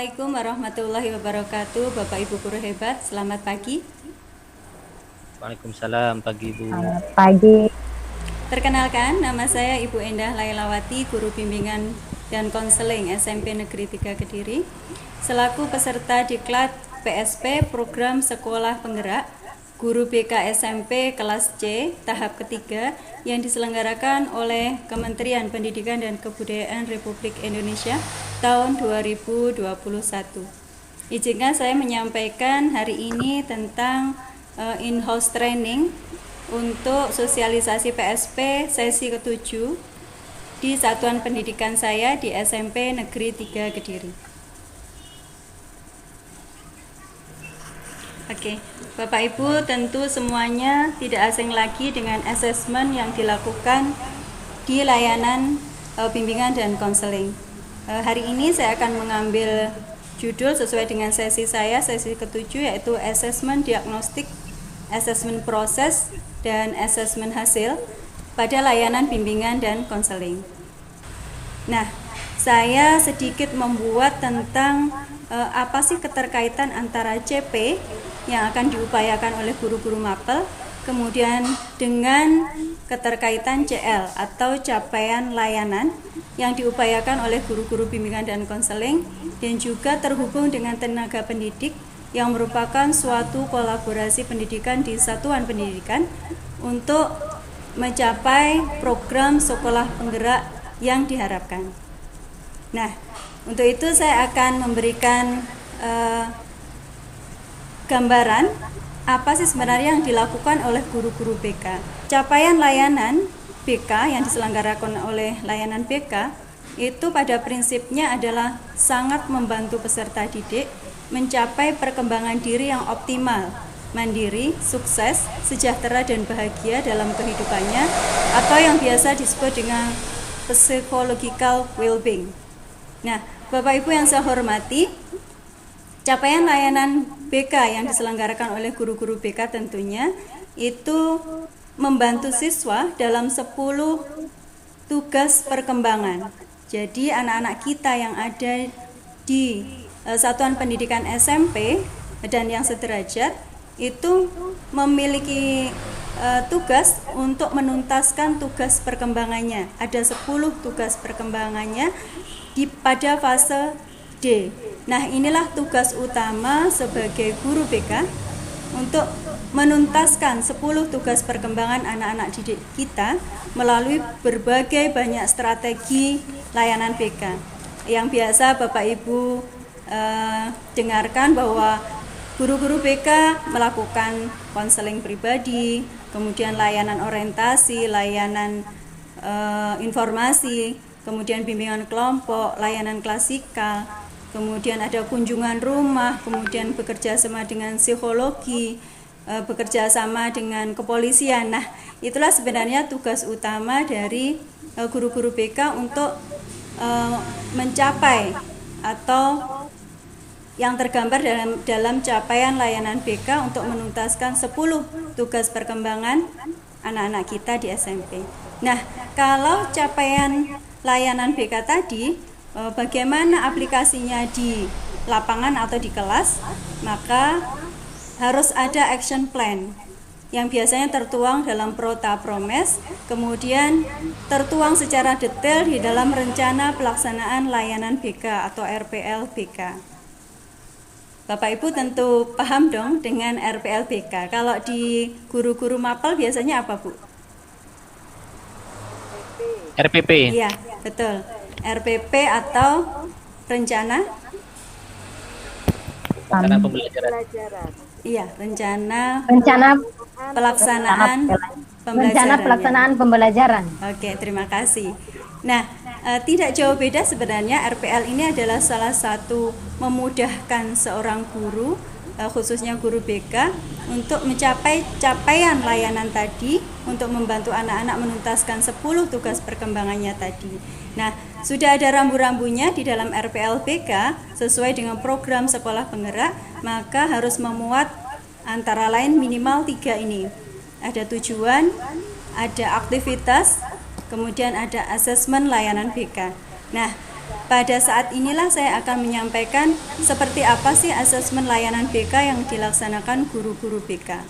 Assalamualaikum warahmatullahi wabarakatuh, Bapak Ibu guru hebat, selamat pagi. Waalaikumsalam pagi Bu. Selamat pagi. Perkenalkan, nama saya Ibu Endah Lailawati, guru bimbingan dan konseling SMP Negeri 3 Kediri, selaku peserta diklat PSP Program Sekolah Penggerak Guru BK SMP kelas C tahap ketiga yang diselenggarakan oleh Kementerian Pendidikan dan Kebudayaan Republik Indonesia tahun 2021. Izinkan saya menyampaikan hari ini tentang in-house training untuk sosialisasi PSP sesi ke-7 di satuan pendidikan saya di SMP Negeri 3 Kediri. Oke, Bapak Ibu tentu semuanya tidak asing lagi dengan asesmen yang dilakukan di layanan bimbingan dan konseling. Hari ini saya akan mengambil judul sesuai dengan sesi saya, sesi ke-7, yaitu asesmen diagnostik, asesmen proses, dan asesmen hasil pada layanan bimbingan dan konseling. Nah, saya sedikit membuat tentang apa sih keterkaitan antara CP yang akan diupayakan oleh guru-guru mapel, kemudian dengan keterkaitan CL atau capaian layanan yang diupayakan oleh guru-guru bimbingan dan konseling, dan juga terhubung dengan tenaga pendidik yang merupakan suatu kolaborasi pendidikan di satuan pendidikan untuk mencapai program sekolah penggerak yang diharapkan. Nah, untuk itu saya akan memberikan gambaran apa sih sebenarnya yang dilakukan oleh guru-guru BK. Capaian layanan BK yang diselenggarakan oleh layanan BK itu pada prinsipnya adalah sangat membantu peserta didik mencapai perkembangan diri yang optimal, mandiri, sukses, sejahtera dan bahagia dalam kehidupannya, atau yang biasa disebut dengan psychological well-being. Nah, Bapak Ibu yang saya hormati, capaian layanan BK yang diselenggarakan oleh guru-guru BK tentunya itu membantu siswa dalam 10 tugas perkembangan. Jadi anak-anak kita yang ada di satuan pendidikan SMP dan yang sederajat itu memiliki tugas untuk menuntaskan tugas perkembangannya. Ada 10 tugas perkembangannya pada fase D. Nah, inilah tugas utama sebagai guru BK untuk menuntaskan 10 tugas perkembangan anak-anak didik kita melalui berbagai banyak strategi layanan BK. Yang biasa Bapak Ibu dengarkan bahwa guru-guru BK melakukan konseling pribadi, kemudian layanan orientasi, layanan informasi, kemudian bimbingan kelompok, layanan klasikal, kemudian ada kunjungan rumah, kemudian bekerja sama dengan psikologi, bekerja sama dengan kepolisian. Nah, itulah sebenarnya tugas utama dari guru-guru BK untuk mencapai atau yang tergambar dalam capaian layanan BK untuk menuntaskan 10 tugas perkembangan anak-anak kita di SMP. Nah, kalau capaian layanan BK tadi, bagaimana aplikasinya di lapangan atau di kelas, maka harus ada action plan yang biasanya tertuang dalam Prota Promes, kemudian tertuang secara detail di dalam rencana pelaksanaan layanan BK atau RPL BK. Bapak Ibu tentu paham dong dengan RPL BK. Kalau di guru-guru mapel biasanya apa, Bu? RPP. Iya, betul. RPP atau rencana Pembelajaran. Iya, rencana Rencana pelaksanaan pembelajaran. Oke, terima kasih. Nah, tidak jauh beda sebenarnya RPL ini adalah salah satu memudahkan seorang guru, khususnya guru BK, untuk mencapai capaian layanan tadi, untuk membantu anak-anak menuntaskan 10 tugas perkembangannya tadi. Nah, sudah ada rambu-rambunya di dalam RPL BK sesuai dengan program sekolah penggerak, maka harus memuat antara lain minimal 3 ini. Ada tujuan, ada aktivitas, kemudian ada asesmen layanan BK. Nah, pada saat inilah saya akan menyampaikan seperti apa sih asesmen layanan BK yang dilaksanakan guru-guru BK.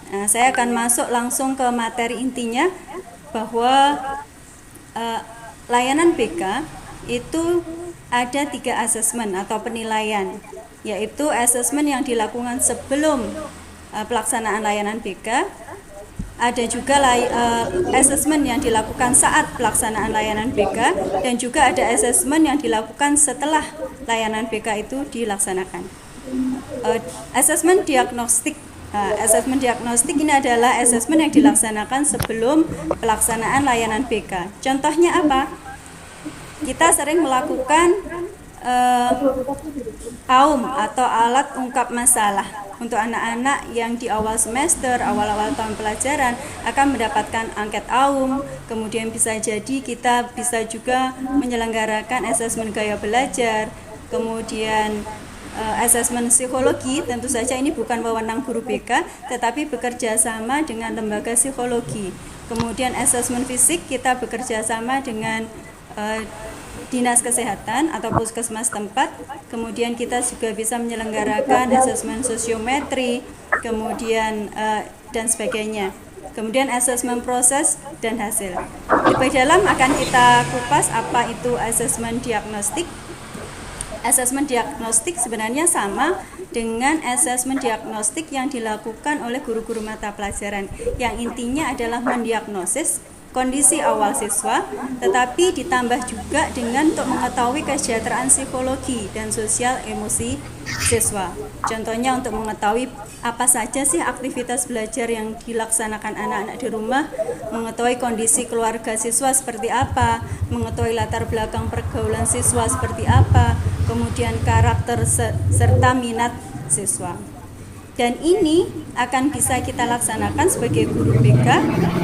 Nah, saya akan masuk langsung ke materi intinya bahwa layanan BK itu ada 3 asesmen atau penilaian, yaitu asesmen yang dilakukan sebelum pelaksanaan layanan BK. Ada juga asesmen yang dilakukan saat pelaksanaan layanan BK, dan juga ada asesmen yang dilakukan setelah layanan BK itu dilaksanakan. Asesmen diagnostik. Asesmen diagnostik ini adalah asesmen yang dilaksanakan sebelum pelaksanaan layanan BK. Contohnya apa? Kita sering melakukan AUM atau alat ungkap masalah untuk anak-anak yang di awal semester, awal-awal tahun pelajaran akan mendapatkan angket AUM. Kemudian bisa jadi kita bisa juga menyelenggarakan asesmen gaya belajar, kemudian asesmen psikologi. Tentu saja ini bukan wewenang guru BK, tetapi bekerja sama dengan lembaga psikologi. Kemudian asesmen fisik kita bekerja sama dengan dinas kesehatan atau puskesmas tempat. Kemudian kita juga bisa menyelenggarakan asesmen sosiometri, kemudian dan sebagainya. Kemudian asesmen proses dan hasil. Lebih dalam akan kita kupas apa itu asesmen diagnostik. Asesmen diagnostik sebenarnya sama dengan asesmen diagnostik yang dilakukan oleh guru-guru mata pelajaran, yang intinya adalah mendiagnosis kondisi awal siswa, tetapi ditambah juga dengan untuk mengetahui kesejahteraan psikologi dan sosial emosi siswa. Contohnya untuk mengetahui apa saja sih aktivitas belajar yang dilaksanakan anak-anak di rumah, mengetahui kondisi keluarga siswa seperti apa, mengetahui latar belakang pergaulan siswa seperti apa, kemudian karakter serta minat siswa. Dan ini akan bisa kita laksanakan sebagai guru BK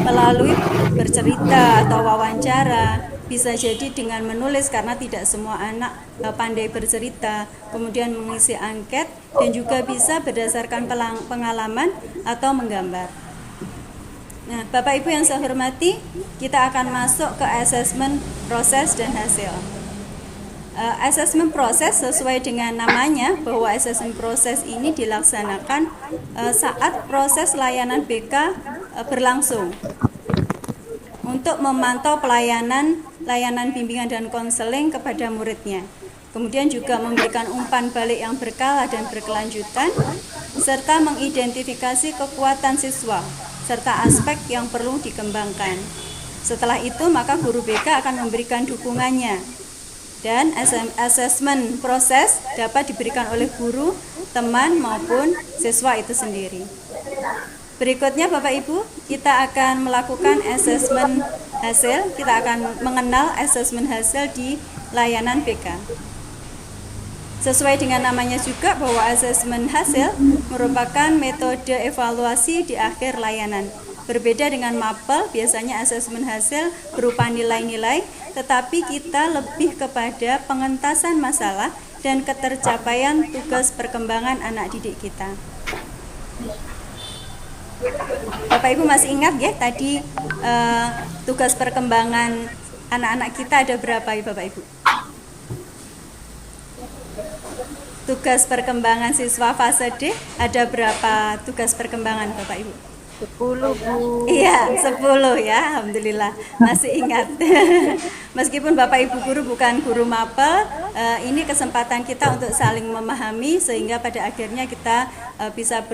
melalui bercerita atau wawancara, bisa jadi dengan menulis karena tidak semua anak pandai bercerita, kemudian mengisi angket, dan juga bisa berdasarkan pengalaman atau menggambar. Nah, Bapak Ibu yang saya hormati, kita akan masuk ke asesmen proses dan hasil. Asesmen proses sesuai dengan namanya, bahwa asesmen proses ini dilaksanakan saat proses layanan BK berlangsung untuk memantau layanan bimbingan dan konseling kepada muridnya. Kemudian juga memberikan umpan balik yang berkala dan berkelanjutan, serta mengidentifikasi kekuatan siswa serta aspek yang perlu dikembangkan. Setelah itu maka guru BK akan memberikan dukungannya. Dan asesmen proses dapat diberikan oleh guru, teman maupun siswa itu sendiri. Berikutnya Bapak Ibu, kita akan melakukan asesmen hasil. Kita akan mengenal asesmen hasil di layanan BK. Sesuai dengan namanya juga bahwa asesmen hasil merupakan metode evaluasi di akhir layanan. Berbeda dengan mapel, biasanya asesmen hasil berupa nilai-nilai, tetapi kita lebih kepada pengentasan masalah dan ketercapaian tugas perkembangan anak didik kita. Bapak Ibu masih ingat ya tadi tugas perkembangan anak-anak kita ada berapa ya Bapak Ibu? Tugas perkembangan siswa fase D ada berapa tugas perkembangan Bapak Ibu? 10 Bu. Iya, 10 ya, alhamdulillah masih ingat. Meskipun Bapak Ibu guru bukan guru mapel, ini kesempatan kita untuk saling memahami sehingga pada akhirnya kita bisa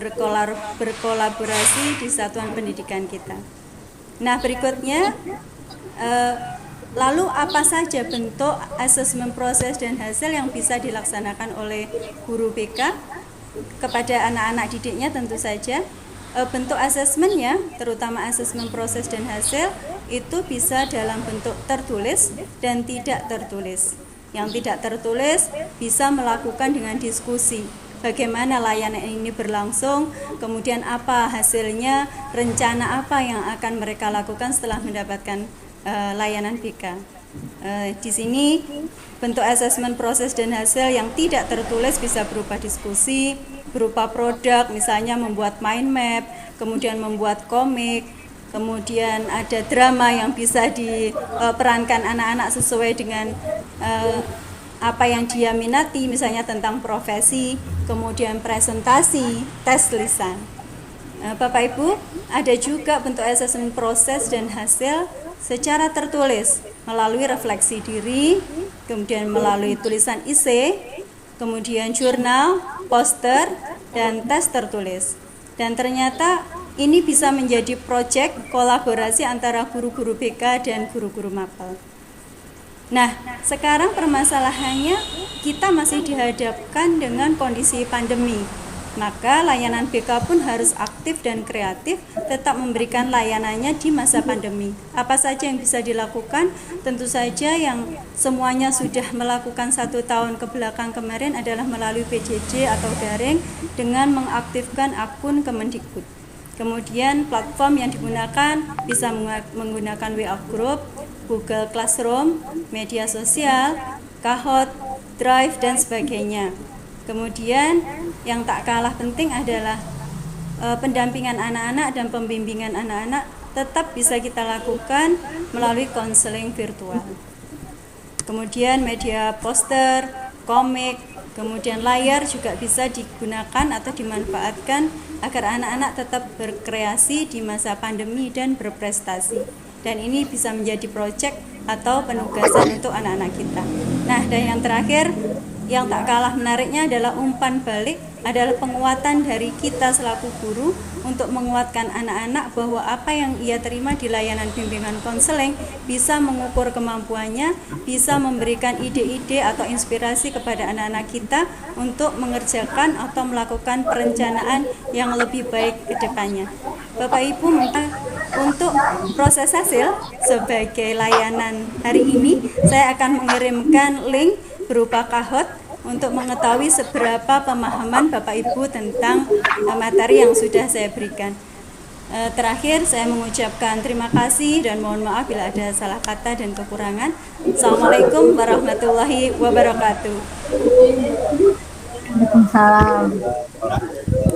berkolaborasi di satuan pendidikan kita. Nah, berikutnya lalu apa saja bentuk asesmen proses dan hasil yang bisa dilaksanakan oleh guru BK kepada anak-anak didiknya? Tentu saja bentuk asesmennya, terutama asesmen proses dan hasil, itu bisa dalam bentuk tertulis dan tidak tertulis. Yang tidak tertulis bisa melakukan dengan diskusi, bagaimana layanan ini berlangsung, kemudian apa hasilnya, rencana apa yang akan mereka lakukan setelah mendapatkan layanan BK. Di sini bentuk asesmen proses dan hasil yang tidak tertulis bisa berupa diskusi, berupa produk, misalnya membuat mind map, kemudian membuat komik, kemudian ada drama yang bisa diperankan anak-anak sesuai dengan eh, apa yang dia minati, misalnya tentang profesi, kemudian presentasi, tes lisan. Bapak Ibu, ada juga bentuk asesmen proses dan hasil secara tertulis melalui refleksi diri, kemudian melalui tulisan IC, kemudian jurnal, poster, dan tes tertulis. Dan ternyata ini bisa menjadi proyek kolaborasi antara guru-guru BK dan guru-guru mapel. Nah, sekarang permasalahannya kita masih dihadapkan dengan kondisi pandemi. Maka layanan BK pun harus aktif dan kreatif tetap memberikan layanannya di masa pandemi. Apa saja yang bisa dilakukan? Tentu saja yang semuanya sudah melakukan 1 tahun ke belakang kemarin adalah melalui PJJ atau daring dengan mengaktifkan akun Kemendikbud. Kemudian platform yang digunakan bisa menggunakan WA Group, Google Classroom, media sosial, Kahoot, Drive, dan sebagainya. Kemudian yang tak kalah penting adalah pendampingan anak-anak dan pembimbingan anak-anak tetap bisa kita lakukan melalui konseling virtual. Kemudian media poster, komik, kemudian layar juga bisa digunakan atau dimanfaatkan agar anak-anak tetap berkreasi di masa pandemi dan berprestasi. Dan ini bisa menjadi proyek atau penugasan untuk anak-anak kita. Nah, dan yang terakhir, yang tak kalah menariknya adalah umpan balik, adalah penguatan dari kita selaku guru untuk menguatkan anak-anak bahwa apa yang ia terima di layanan bimbingan konseling bisa mengukur kemampuannya, bisa memberikan ide-ide atau inspirasi kepada anak-anak kita untuk mengerjakan atau melakukan perencanaan yang lebih baik ke depannya. Bapak Ibu, untuk proses hasil sebagai layanan hari ini, saya akan mengirimkan link berupa Kahoot untuk mengetahui seberapa pemahaman Bapak Ibu tentang materi yang sudah saya berikan. Terakhir, saya mengucapkan terima kasih dan mohon maaf bila ada salah kata dan kekurangan. Assalamualaikum warahmatullahi wabarakatuh. Waalaikumsalam.